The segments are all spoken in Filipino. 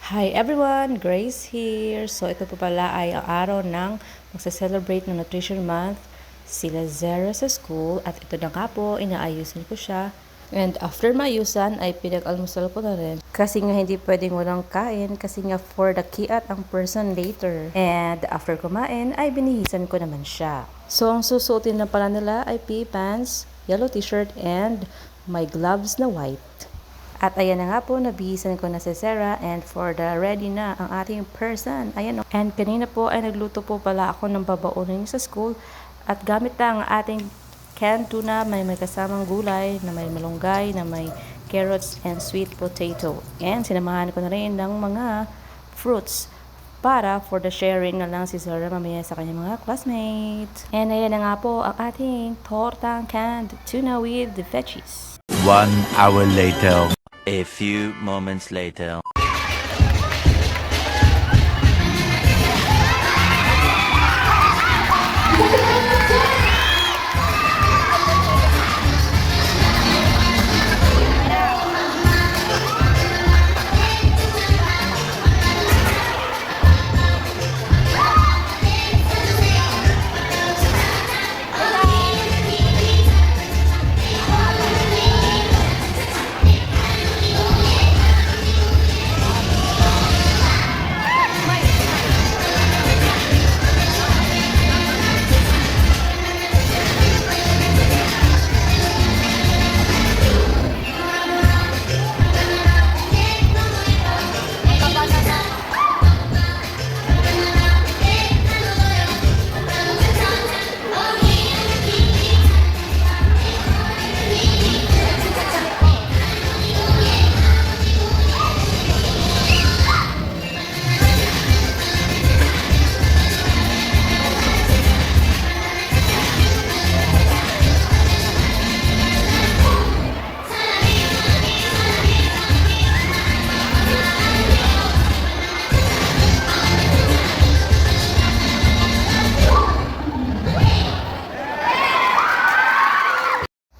Hi everyone! Grace here. So ito po pala ay ang araw ng magsa-celebrate ng Nutrition Month sila Zara sa school at ito na nga po, inaayusin ko siya. And after maayusan ay pinag-almusal ko na rin. Kasi nga hindi pwedeng walang kain kasi nga for the kiat ang person later. And after kumain ay binihisan ko naman siya. So ang susuotin na pala nila ay PE pants, yellow t-shirt and my gloves na white. At ayan na nga po, nabihisan ko na si Sarah and for the ready na ang ating person. Ayan o. And kanina po ay nagluto po pala ako ng babaunin sa school at gamit lang ang ating canned tuna, may kasamang gulay, na may malunggay, na may carrots and sweet potato. And sinamahan ko na rin ng mga fruits para for the sharing na lang si Sarah mamaya sa kanyang mga classmates. And ayan na nga po ang ating tortang canned tuna with the veggies. 1 hour later. A few moments later.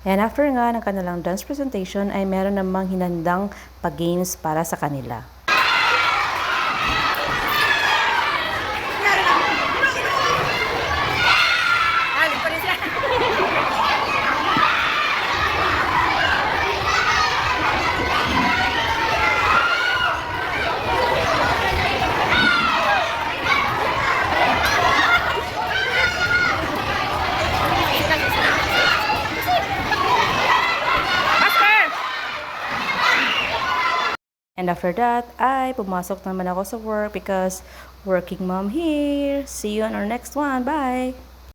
And after nga ng kanilang dance presentation ay meron namang hinandang pag-games para sa kanila. And after that, ay pumasok naman ako sa work because working mom here. See you on our next one. Bye!